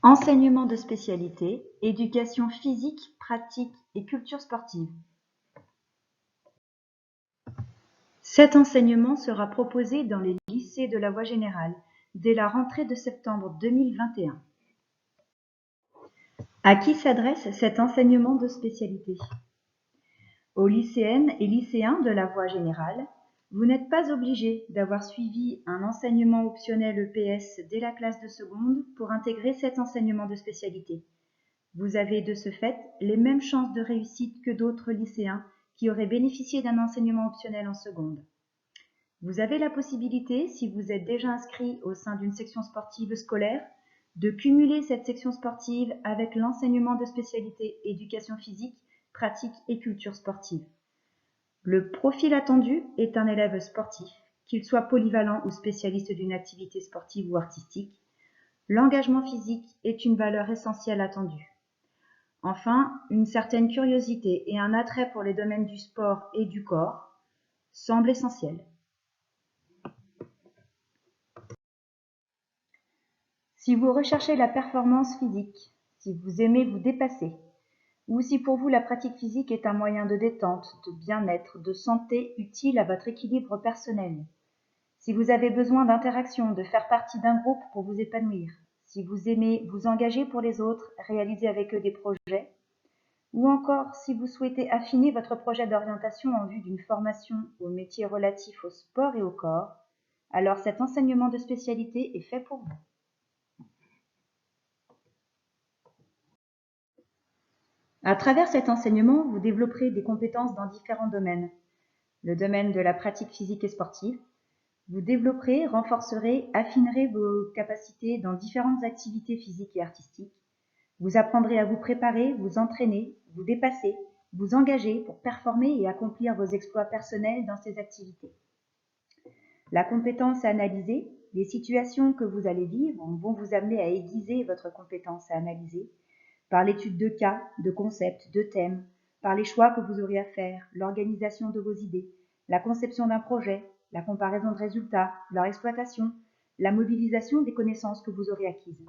Enseignement de spécialité, éducation physique, pratique et culture sportive. Cet enseignement sera proposé dans les lycées de la voie générale dès la rentrée de septembre 2021. À qui s'adresse cet enseignement de spécialité? Aux lycéennes et lycéens de la voie générale, vous n'êtes pas obligé d'avoir suivi un enseignement optionnel EPS dès la classe de seconde pour intégrer cet enseignement de spécialité. Vous avez de ce fait les mêmes chances de réussite que d'autres lycéens qui auraient bénéficié d'un enseignement optionnel en seconde. Vous avez la possibilité, si vous êtes déjà inscrit au sein d'une section sportive scolaire, de cumuler cette section sportive avec l'enseignement de spécialité éducation physique, pratique et culture sportive. Le profil attendu est un élève sportif, qu'il soit polyvalent ou spécialiste d'une activité sportive ou artistique. L'engagement physique est une valeur essentielle attendue. Enfin, une certaine curiosité et un attrait pour les domaines du sport et du corps semblent essentiels. Si vous recherchez la performance physique, si vous aimez vous dépasser, ou si pour vous la pratique physique est un moyen de détente, de bien-être, de santé utile à votre équilibre personnel, si vous avez besoin d'interaction, de faire partie d'un groupe pour vous épanouir, si vous aimez vous engager pour les autres, réaliser avec eux des projets, ou encore si vous souhaitez affiner votre projet d'orientation en vue d'une formation aux métiers relatifs au sport et au corps, alors cet enseignement de spécialité est fait pour vous. À travers cet enseignement, vous développerez des compétences dans différents domaines. Le domaine de la pratique physique et sportive. Vous développerez, renforcerez, affinerez vos capacités dans différentes activités physiques et artistiques. Vous apprendrez à vous préparer, vous entraîner, vous dépasser, vous engager pour performer et accomplir vos exploits personnels dans ces activités. La compétence à analyser, les situations que vous allez vivre vont vous amener à aiguiser votre compétence à analyser par l'étude de cas, de concepts, de thèmes, par les choix que vous aurez à faire, l'organisation de vos idées, la conception d'un projet, la comparaison de résultats, leur exploitation, la mobilisation des connaissances que vous aurez acquises.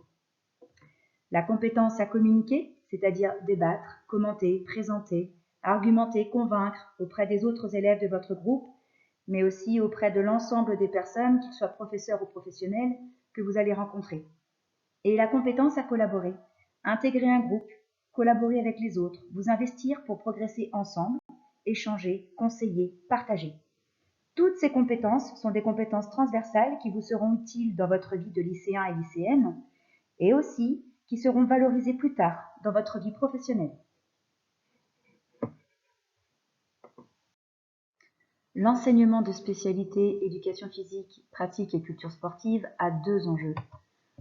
La compétence à communiquer, c'est-à-dire débattre, commenter, présenter, argumenter, convaincre auprès des autres élèves de votre groupe, mais aussi auprès de l'ensemble des personnes, qu'ils soient professeurs ou professionnels, que vous allez rencontrer. Et la compétence à collaborer, intégrer un groupe, collaborer avec les autres, vous investir pour progresser ensemble, échanger, conseiller, partager. Toutes ces compétences sont des compétences transversales qui vous seront utiles dans votre vie de lycéen et lycéenne, et aussi qui seront valorisées plus tard dans votre vie professionnelle. L'enseignement de spécialité éducation physique, pratique et culture sportive a deux enjeux.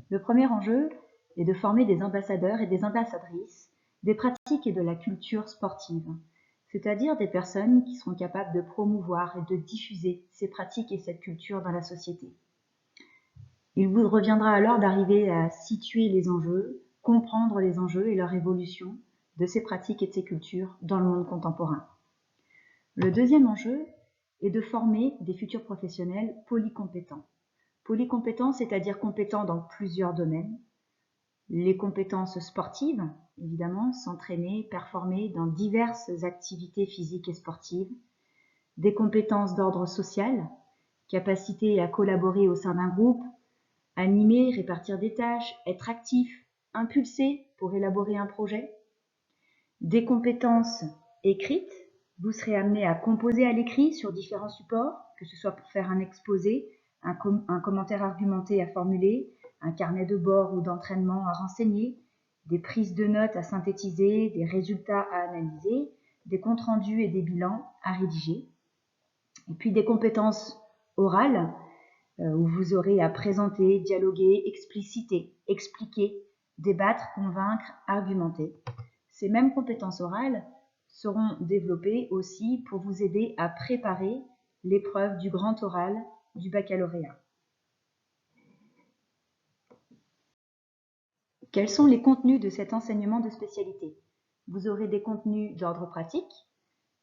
Le premier enjeu est de former des ambassadeurs et des ambassadrices des pratiques et de la culture sportive, c'est-à-dire des personnes qui seront capables de promouvoir et de diffuser ces pratiques et cette culture dans la société. Il vous reviendra alors d'arriver à situer les enjeux, comprendre les enjeux et leur évolution de ces pratiques et de ces cultures dans le monde contemporain. Le deuxième enjeu est de former des futurs professionnels polycompétents. Polycompétents, c'est-à-dire compétents dans plusieurs domaines. Les compétences sportives, évidemment, s'entraîner, performer dans diverses activités physiques et sportives. Des compétences d'ordre social, capacité à collaborer au sein d'un groupe, animer, répartir des tâches, être actif, impulser pour élaborer un projet. Des compétences écrites, vous serez amené à composer à l'écrit sur différents supports, que ce soit pour faire un exposé, un commentaire argumenté à formuler, un carnet de bord ou d'entraînement à renseigner, des prises de notes à synthétiser, des résultats à analyser, des comptes rendus et des bilans à rédiger. Et puis des compétences orales, où vous aurez à présenter, dialoguer, expliciter, expliquer, débattre, convaincre, argumenter. Ces mêmes compétences orales seront développées aussi pour vous aider à préparer l'épreuve du grand oral du baccalauréat. Quels sont les contenus de cet enseignement de spécialité? Vous aurez des contenus d'ordre pratique,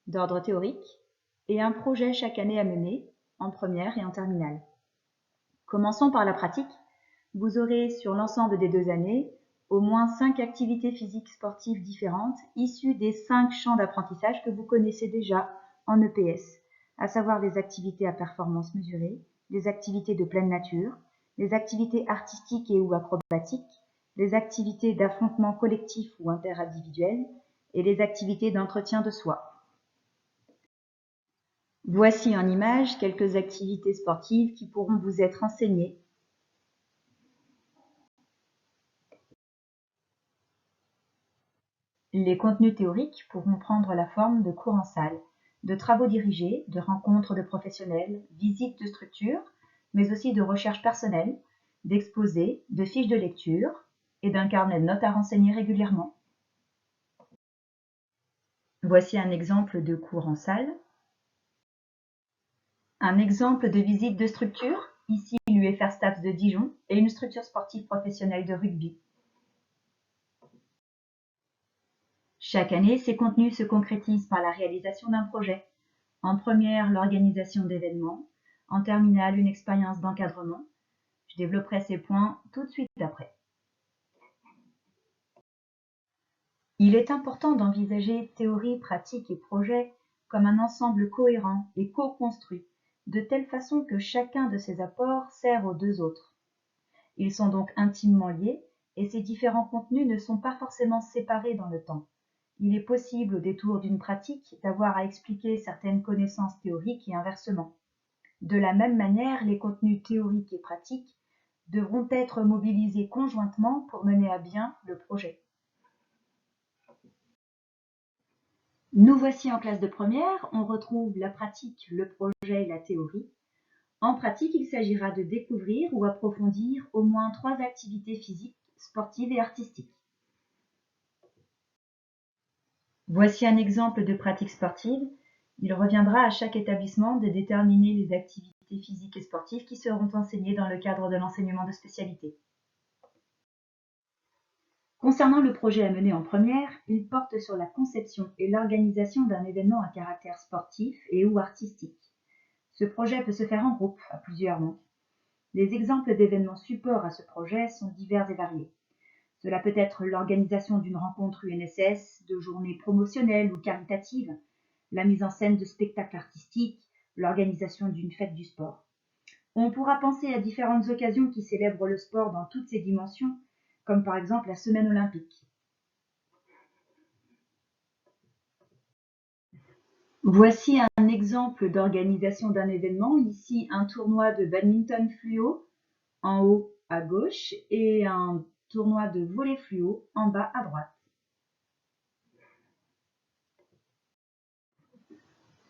d'ordre théorique, et un projet chaque année à mener, en première et en terminale. Commençons par la pratique. Vous aurez sur l'ensemble des 2 années au moins 5 activités physiques sportives différentes issues des 5 champs d'apprentissage que vous connaissez déjà en EPS, à savoir les activités à performance mesurée, les activités de pleine nature, les activités artistiques et ou acrobatiques, les activités d'affrontement collectif ou interindividuel et les activités d'entretien de soi. Voici en image quelques activités sportives qui pourront vous être enseignées. Les contenus théoriques pourront prendre la forme de cours en salle, de travaux dirigés, de rencontres de professionnels, visites de structures, mais aussi de recherches personnelles, d'exposés, de fiches de lecture et d'un carnet de notes à renseigner régulièrement. Voici un exemple de cours en salle. Un exemple de visite de structure, ici l'UFR Staps de Dijon et une structure sportive professionnelle de rugby. Chaque année, ces contenus se concrétisent par la réalisation d'un projet. En première, l'organisation d'événements. En terminale, une expérience d'encadrement. Je développerai ces points tout de suite après. Il est important d'envisager théorie, pratique et projet comme un ensemble cohérent et co-construit, de telle façon que chacun de ces apports sert aux deux autres. Ils sont donc intimement liés et ces différents contenus ne sont pas forcément séparés dans le temps. Il est possible, au détour d'une pratique, d'avoir à expliquer certaines connaissances théoriques et inversement. De la même manière, les contenus théoriques et pratiques devront être mobilisés conjointement pour mener à bien le projet. Nous voici en classe de première, on retrouve la pratique, le projet et la théorie. En pratique, il s'agira de découvrir ou approfondir au moins 3 activités physiques, sportives et artistiques. Voici un exemple de pratique sportive. Il reviendra à chaque établissement de déterminer les activités physiques et sportives qui seront enseignées dans le cadre de l'enseignement de spécialité. Concernant le projet à mener en première, il porte sur la conception et l'organisation d'un événement à caractère sportif et ou artistique. Ce projet peut se faire en groupe, à plusieurs mains. Les exemples d'événements supports à ce projet sont divers et variés. Cela peut être l'organisation d'une rencontre UNSS, de journées promotionnelles ou caritatives, la mise en scène de spectacles artistiques, l'organisation d'une fête du sport. On pourra penser à différentes occasions qui célèbrent le sport dans toutes ses dimensions, comme par exemple la semaine olympique. Voici un exemple d'organisation d'un événement, ici un tournoi de badminton fluo en haut à gauche et un tournoi de volley fluo en bas à droite.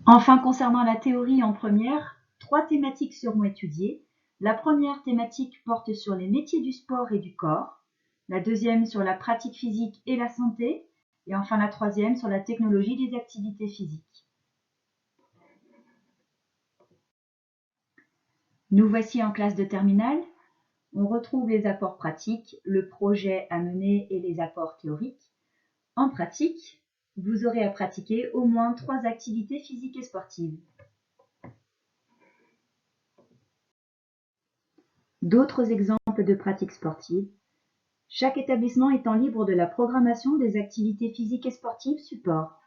Enfin, concernant la théorie en première, 3 thématiques seront étudiées. La première thématique porte sur les métiers du sport et du corps, la deuxième sur la pratique physique et la santé, et enfin la troisième sur la technologie des activités physiques. Nous voici en classe de terminale. On retrouve les apports pratiques, le projet à mener et les apports théoriques. En pratique, vous aurez à pratiquer au moins 3 activités physiques et sportives. D'autres exemples de pratiques sportives. Chaque établissement étant libre de la programmation des activités physiques et sportives support.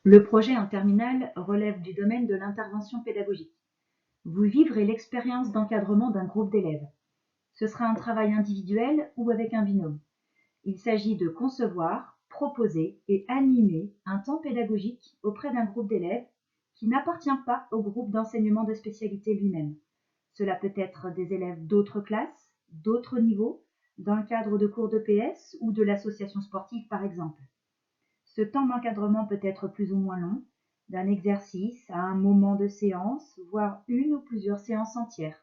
Le projet en terminale relève du domaine de l'intervention pédagogique. Vous vivrez l'expérience d'encadrement d'un groupe d'élèves. Ce sera un travail individuel ou avec un binôme. Il s'agit de concevoir, proposer et animer un temps pédagogique auprès d'un groupe d'élèves qui n'appartient pas au groupe d'enseignement de spécialité lui-même. Cela peut être des élèves d'autres classes, d'autres niveaux, dans le cadre de cours d'EPS ou de l'association sportive par exemple. Ce temps d'encadrement peut être plus ou moins long, d'un exercice à un moment de séance, voire une ou plusieurs séances entières.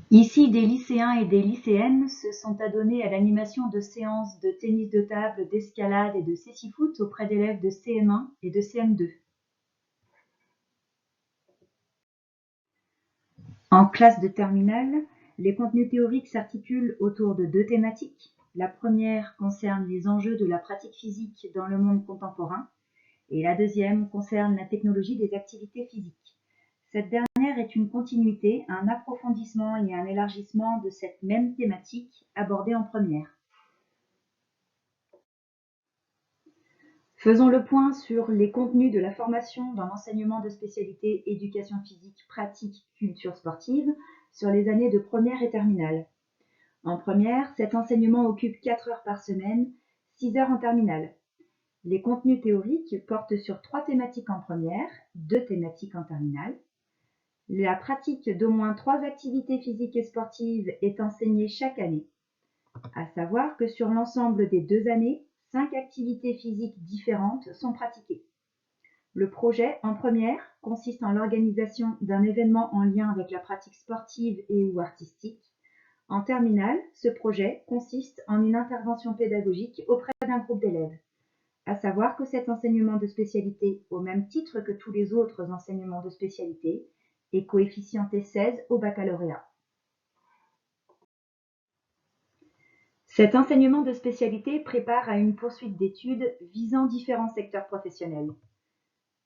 Ici, des lycéens et des lycéennes se sont adonnés à l'animation de séances de tennis de table, d'escalade et de cécifoot auprès d'élèves de CM1 et de CM2. En classe de terminale, les contenus théoriques s'articulent autour de 2 thématiques. La première concerne les enjeux de la pratique physique dans le monde contemporain et la deuxième concerne la technologie des activités physiques. Cette dernière dernière est une continuité, un approfondissement et un élargissement de cette même thématique abordée en première. Faisons le point sur les contenus de la formation dans l'enseignement de spécialité éducation physique, pratique, culture sportive sur les années de première et terminale. En première, cet enseignement occupe 4 heures par semaine, 6 heures en terminale. Les contenus théoriques portent sur 3 thématiques en première, 2 thématiques en terminale. La pratique d'au moins 3 activités physiques et sportives est enseignée chaque année. À savoir que sur l'ensemble des 2 années, 5 activités physiques différentes sont pratiquées. Le projet en première consiste en l'organisation d'un événement en lien avec la pratique sportive et ou artistique. En terminale, ce projet consiste en une intervention pédagogique auprès d'un groupe d'élèves. À savoir que cet enseignement de spécialité, au même titre que tous les autres enseignements de spécialité, est coefficienté 16 au baccalauréat. Cet enseignement de spécialité prépare à une poursuite d'études visant différents secteurs professionnels.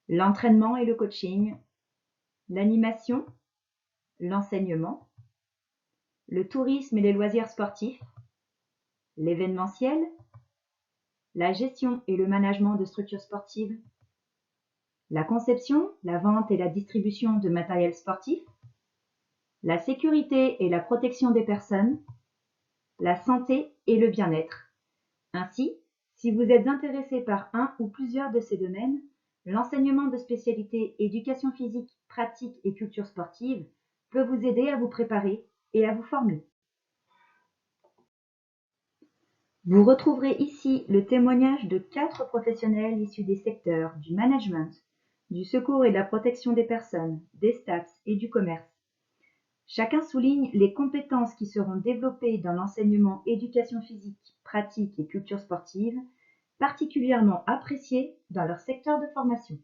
L'entraînement et le coaching, l'animation, l'enseignement, le tourisme et les loisirs sportifs, l'événementiel, la gestion et le management de structures sportives, la conception, la vente et la distribution de matériel sportif, la sécurité et la protection des personnes, la santé et le bien-être. Ainsi, si vous êtes intéressé par un ou plusieurs de ces domaines, l'enseignement de spécialité éducation physique, pratique et culture sportive peut vous aider à vous préparer et à vous former. Vous retrouverez ici le témoignage de 4 professionnels issus des secteurs du management, du secours et de la protection des personnes, des stats et du commerce. Chacun souligne les compétences qui seront développées dans l'enseignement éducation physique, pratique et culture sportive, particulièrement appréciées dans leur secteur de formation.